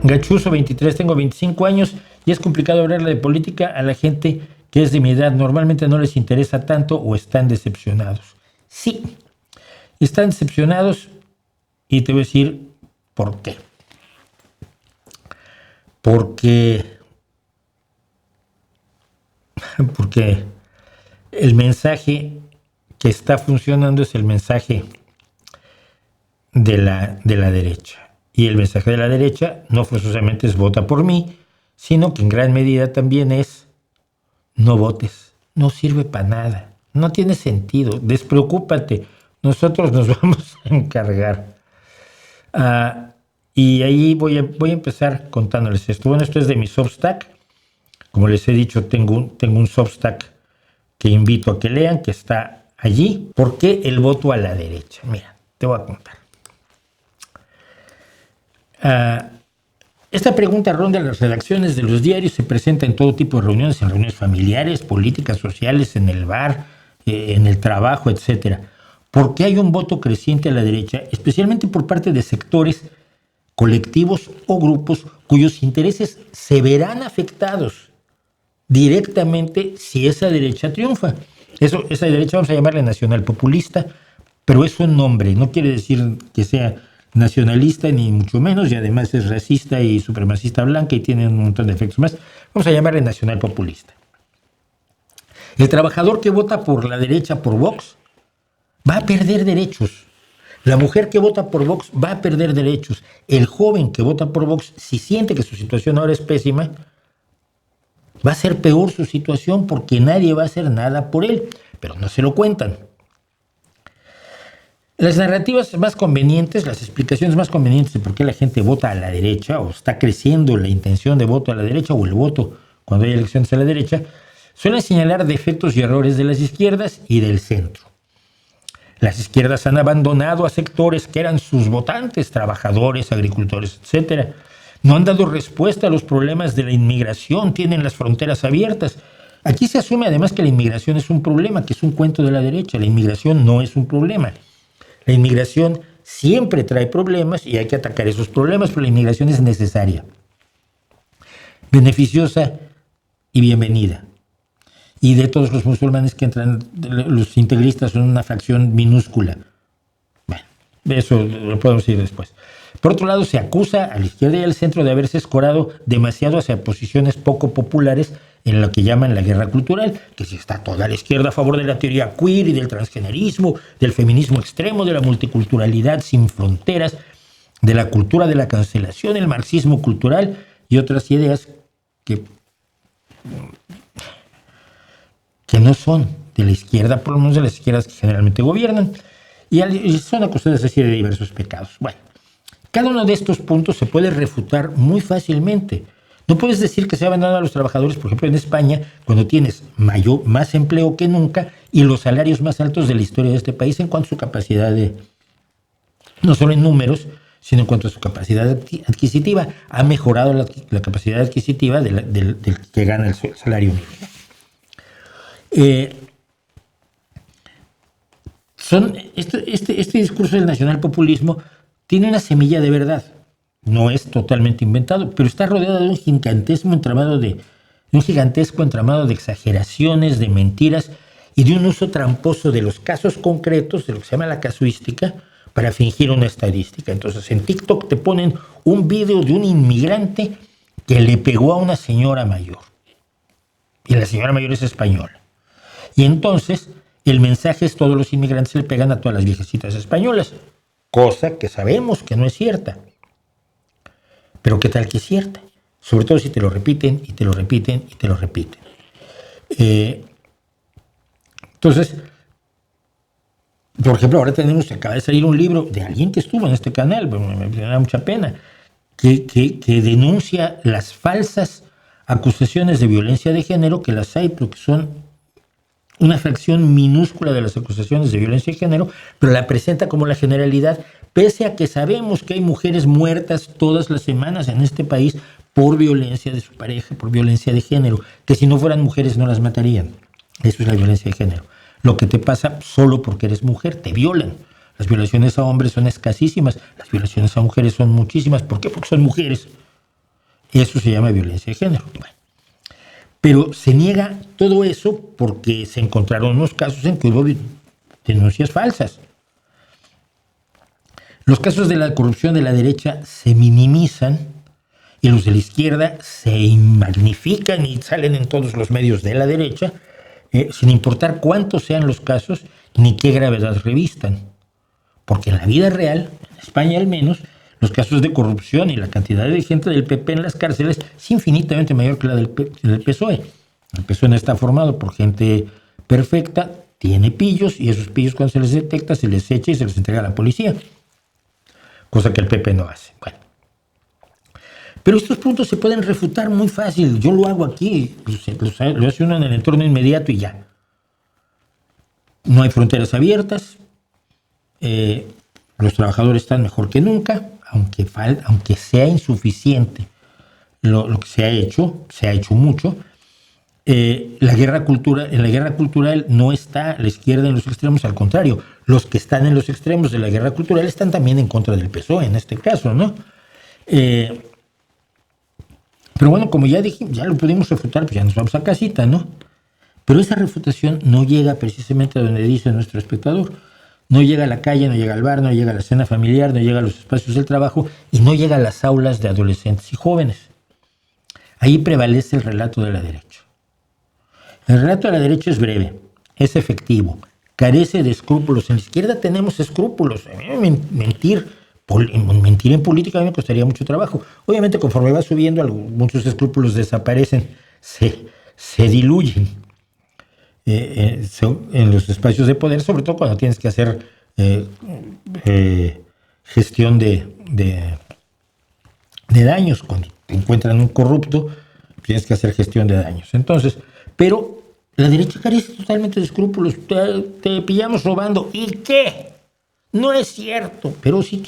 Gachuso 23, tengo 25 años y es complicado hablarle de política a la gente que es de mi edad. Normalmente no les interesa tanto o están decepcionados. Sí, están decepcionados y te voy a decir por qué. Porque el mensaje que está funcionando es el mensaje de la derecha. Y el mensaje de la derecha no forzosamente es vota por mí, sino que en gran medida también es no votes, no sirve para nada, no tiene sentido, despreocúpate, nosotros nos vamos a encargar. Y ahí voy a empezar contándoles esto. Bueno, esto es de mi Substack. Como les he dicho, tengo un Substack que invito a que lean, que está allí. ¿Por qué el voto a la derecha? Mira, te voy a contar. Esta pregunta ronda las redacciones de los diarios, se presenta en todo tipo de reuniones, en reuniones familiares, políticas, sociales, en el bar, en el trabajo, etc. ¿Por qué hay un voto creciente a la derecha, especialmente por parte de sectores, colectivos o grupos cuyos intereses se verán afectados directamente si esa derecha triunfa? Esa derecha vamos a llamarle nacional populista, pero es un nombre, no quiere decir que sea nacionalista ni mucho menos, y además es racista y supremacista blanca y tiene un montón de efectos más. Vamos a llamarle nacional populista. El trabajador que vota por la derecha, por Vox, va a perder derechos. La mujer que vota por Vox va a perder derechos. El joven que vota por Vox, si siente que su situación ahora es pésima, va a ser peor su situación porque nadie va a hacer nada por él, pero no se lo cuentan. Las narrativas más convenientes, las explicaciones más convenientes de por qué la gente vota a la derecha o está creciendo la intención de voto a la derecha o el voto cuando hay elecciones a la derecha, suelen señalar defectos y errores de las izquierdas y del centro. Las izquierdas han abandonado a sectores que eran sus votantes, trabajadores, agricultores, etc. No han dado respuesta a los problemas de la inmigración, tienen las fronteras abiertas. Aquí se asume además que la inmigración es un problema, que es un cuento de la derecha. La inmigración no es un problema. La inmigración siempre trae problemas y hay que atacar esos problemas, pero la inmigración es necesaria, beneficiosa y bienvenida. Y de todos los musulmanes que entran, los integristas son una fracción minúscula. Bueno, eso lo podemos decir después. Por otro lado, se acusa a la izquierda y al centro de haberse escorado demasiado hacia posiciones poco populares en lo que llaman la guerra cultural, que si está toda la izquierda a favor de la teoría queer y del transgenerismo, del feminismo extremo, de la multiculturalidad sin fronteras, de la cultura de la cancelación, el marxismo cultural y otras ideas que no son de la izquierda, por lo menos de las izquierdas que generalmente gobiernan, y son acusadas así de diversos pecados. Bueno, cada uno de estos puntos se puede refutar muy fácilmente. No puedes decir que se ha abandonado a los trabajadores, por ejemplo, en España, cuando tienes más empleo que nunca y los salarios más altos de la historia de este país en cuanto a su capacidad de, no solo en números, sino en cuanto a su capacidad adquisitiva. Ha mejorado la capacidad adquisitiva del que gana el salario mínimo. Este discurso del nacionalpopulismo tiene una semilla de verdad. No es totalmente inventado, pero está rodeado de un gigantesco entramado de exageraciones, de mentiras y de un uso tramposo de los casos concretos, de lo que se llama la casuística, para fingir una estadística. Entonces, en TikTok te ponen un video de un inmigrante que le pegó a una señora mayor. Y la señora mayor es española. Y entonces, el mensaje es: todos los inmigrantes le pegan a todas las viejecitas españolas. Cosa que sabemos que no es cierta. Pero ¿qué tal que es cierta? Sobre todo si te lo repiten y te lo repiten y te lo repiten. Entonces, por ejemplo, ahora acaba de salir un libro de alguien que estuvo en este canal, me da mucha pena, que denuncia las falsas acusaciones de violencia de género, que las hay, pero que son una fracción minúscula de las acusaciones de violencia de género, pero la presenta como la generalidad, pese a que sabemos que hay mujeres muertas todas las semanas en este país por violencia de su pareja, por violencia de género, que si no fueran mujeres no las matarían. Eso es la violencia de género. Lo que te pasa solo porque eres mujer, te violan. Las violaciones a hombres son escasísimas, las violaciones a mujeres son muchísimas. ¿Por qué? Porque son mujeres. Eso se llama violencia de género. Bueno, pero se niega todo eso porque se encontraron unos casos en que hubo denuncias falsas. Los casos de la corrupción de la derecha se minimizan y los de la izquierda se magnifican y salen en todos los medios de la derecha, sin importar cuántos sean los casos ni qué gravedad revistan. Porque en la vida real, en España al menos, los casos de corrupción y la cantidad de gente del PP en las cárceles es infinitamente mayor que la del PSOE. El PSOE no está formado por gente perfecta, tiene pillos, y esos pillos cuando se les detecta se les echa y se les entrega a la policía. Cosa que el PP no hace. Bueno. Pero estos puntos se pueden refutar muy fácil. Yo lo hago aquí, lo hace uno en el entorno inmediato y ya. No hay fronteras abiertas, los trabajadores están mejor que nunca, aunque sea insuficiente lo que se ha hecho mucho. En la guerra cultural no está la izquierda en los extremos, al contrario, los que están en los extremos de la guerra cultural están también en contra del PSOE en este caso, ¿no? Pero bueno, como ya dije, ya lo pudimos refutar, pues ya nos vamos a casita, ¿no? Pero esa refutación no llega precisamente a donde dice nuestro espectador. No llega a la calle, no llega al bar, no llega a la cena familiar, no llega a los espacios del trabajo y no llega a las aulas de adolescentes y jóvenes. Ahí prevalece el relato de la derecha. El relato de la derecha es breve, es efectivo, carece de escrúpulos. En la izquierda tenemos escrúpulos. Mentir en política a mí me costaría mucho trabajo. Obviamente, conforme va subiendo, muchos escrúpulos desaparecen, se diluyen en los espacios de poder, sobre todo cuando tienes que hacer gestión de daños. Cuando te encuentran un corrupto, tienes que hacer gestión de daños. Entonces, pero la derecha carece totalmente de escrúpulos. Te pillamos robando. ¿Y qué? No es cierto. Pero si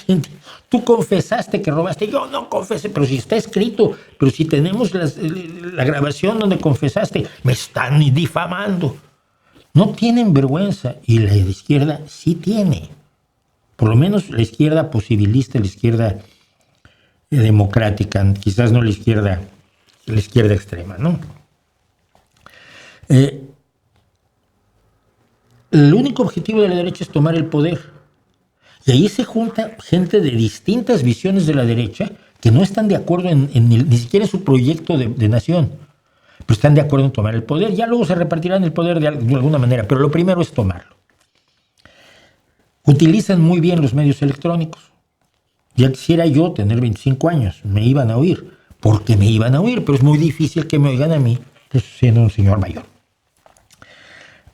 tú confesaste que robaste, yo no confesé, pero si está escrito, pero si tenemos la grabación donde confesaste, me están difamando. No tienen vergüenza, y la izquierda sí tiene. Por lo menos la izquierda posibilista, la izquierda democrática, quizás no la izquierda extrema, ¿no? El único objetivo de la derecha es tomar el poder. Y ahí se junta gente de distintas visiones de la derecha que no están de acuerdo ni siquiera en su proyecto de nación, pero están de acuerdo en tomar el poder. Ya luego se repartirán el poder de alguna manera, pero lo primero es tomarlo. Utilizan muy bien los medios electrónicos. Ya quisiera yo tener 25 años, me iban a oír, porque me iban a oír, pero es muy difícil que me oigan a mí, siendo un señor mayor.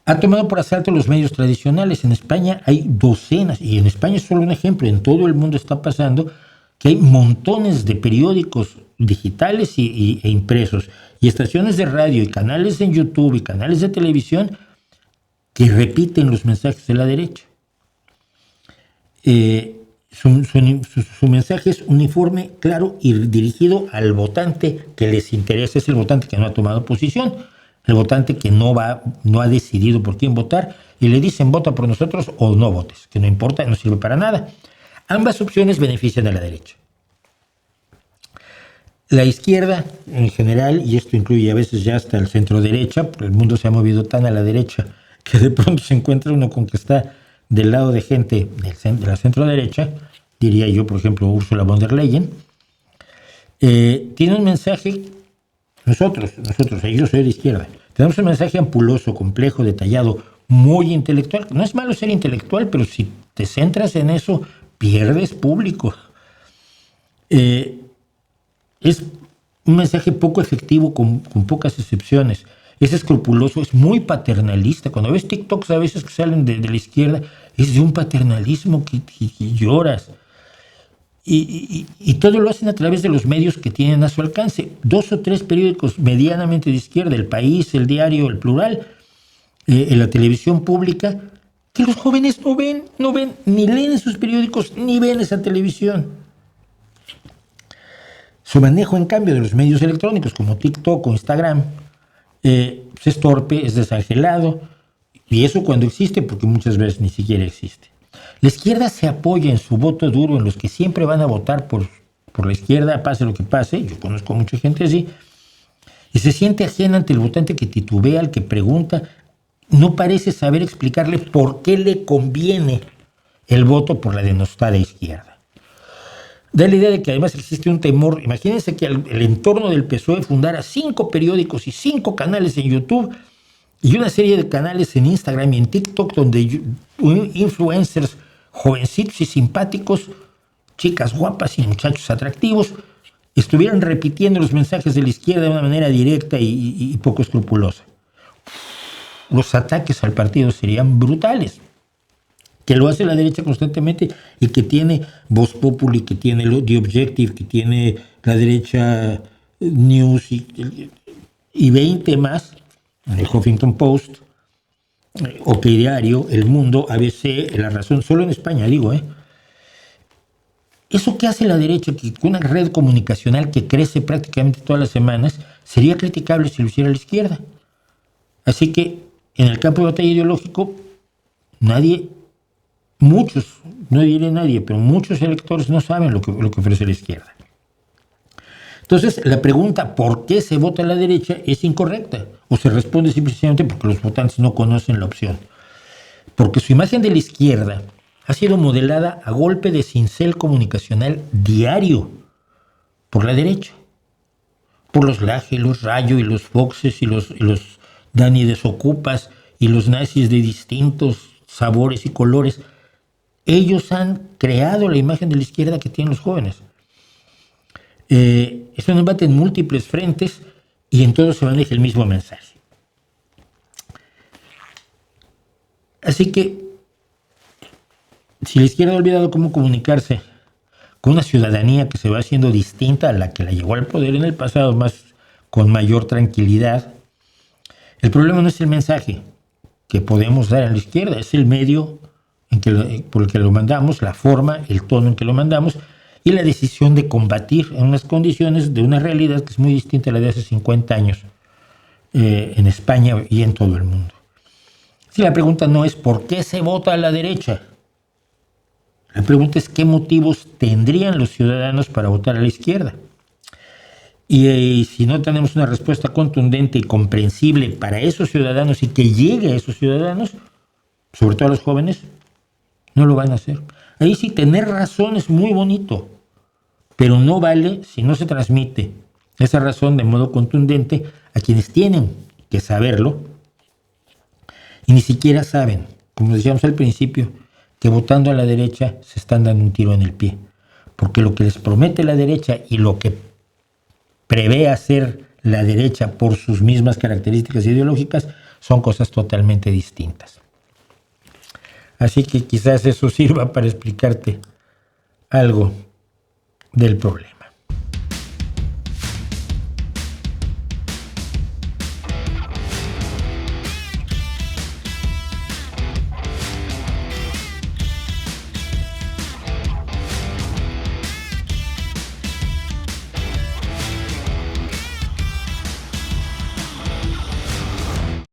Ha tomado por asalto los medios tradicionales. En España hay docenas, y en España es solo un ejemplo, en todo el mundo está pasando que hay montones de periódicos digitales e impresos, y estaciones de radio, y canales en YouTube, y canales de televisión que repiten los mensajes de la derecha. Su mensaje es uniforme, claro y dirigido al votante que les interesa. Es el votante que no ha tomado posición, el votante que no ha decidido por quién votar, y le dicen vota por nosotros o no votes, que no importa, no sirve para nada. Ambas opciones benefician a la derecha. La izquierda en general, y esto incluye a veces ya hasta el centro derecha, porque el mundo se ha movido tan a la derecha que de pronto se encuentra uno con que está del lado de gente de la centro derecha, diría yo, por ejemplo, Ursula von der Leyen, tiene un mensaje. Nosotros, yo soy de izquierda, tenemos un mensaje ampuloso, complejo, detallado, muy intelectual. No es malo ser intelectual, pero si te centras en eso, pierdes público. Es un mensaje poco efectivo, con pocas excepciones. Es escrupuloso, es muy paternalista. Cuando ves TikToks a veces que salen de la izquierda, es de un paternalismo que lloras. Y todo lo hacen a través de los medios que tienen a su alcance. 2 o 3 periódicos medianamente de izquierda, El País, El Diario, El Plural, en la televisión pública, que los jóvenes no ven, ni leen esos periódicos, ni ven esa televisión. Su manejo, en cambio, de los medios electrónicos como TikTok o Instagram es torpe, es desangelado, y eso cuando existe, porque muchas veces ni siquiera existe. La izquierda se apoya en su voto duro en los que siempre van a votar por por la izquierda, pase lo que pase, yo conozco a mucha gente así, y se siente ajena ante el votante que titubea, al que pregunta, no parece saber explicarle por qué le conviene el voto por la denostada izquierda. Da la idea de que además existe un temor. Imagínense que el entorno del PSOE fundara 5 periódicos y 5 canales en YouTube y una serie de canales en Instagram y en TikTok donde influencers jovencitos y simpáticos, chicas guapas y muchachos atractivos, estuvieran repitiendo los mensajes de la izquierda de una manera directa y poco escrupulosa. Los ataques al partido serían brutales. Que lo hace la derecha constantemente y que tiene Voz Populi, que tiene The Objective, que tiene la derecha News y 20 más, el Huffington Post, OK Diario, El Mundo, ABC, La Razón, solo en España digo, Eso que hace la derecha, que con una red comunicacional que crece prácticamente todas las semanas, sería criticable si lo hiciera la izquierda. Así que en el campo de batalla ideológico, muchos, no diré nadie, pero muchos electores no saben lo que ofrece la izquierda. Entonces, la pregunta ¿por qué se vota a la derecha? Es incorrecta. O se responde simplemente porque los votantes no conocen la opción. Porque su imagen de la izquierda ha sido modelada a golpe de cincel comunicacional diario por la derecha. Por los Laje, los Rayo y los Foxes y los Dani Desocupas y los nazis de distintos sabores y colores. Ellos han creado la imagen de la izquierda que tienen los jóvenes. Es un debate en múltiples frentes y en todos se maneja el mismo mensaje. Así que, si la izquierda ha olvidado cómo comunicarse con una ciudadanía que se va haciendo distinta a la que la llegó al poder en el pasado, con mayor tranquilidad, el problema no es el mensaje que podemos dar a la izquierda, es el medio por el que lo mandamos, la forma, el tono en que lo mandamos y la decisión de combatir en unas condiciones de una realidad que es muy distinta a la de hace 50 años en España y en todo el mundo. Si la pregunta no es ¿por qué se vota a la derecha? La pregunta es ¿qué motivos tendrían los ciudadanos para votar a la izquierda? Y si no tenemos una respuesta contundente y comprensible para esos ciudadanos y que llegue a esos ciudadanos, sobre todo a los jóvenes, no lo van a hacer. Ahí sí, tener razón es muy bonito, pero no vale si no se transmite esa razón de modo contundente a quienes tienen que saberlo y ni siquiera saben, como decíamos al principio, que votando a la derecha se están dando un tiro en el pie, porque lo que les promete la derecha y lo que prevé hacer la derecha por sus mismas características ideológicas son cosas totalmente distintas. Así que quizás eso sirva para explicarte algo del problema.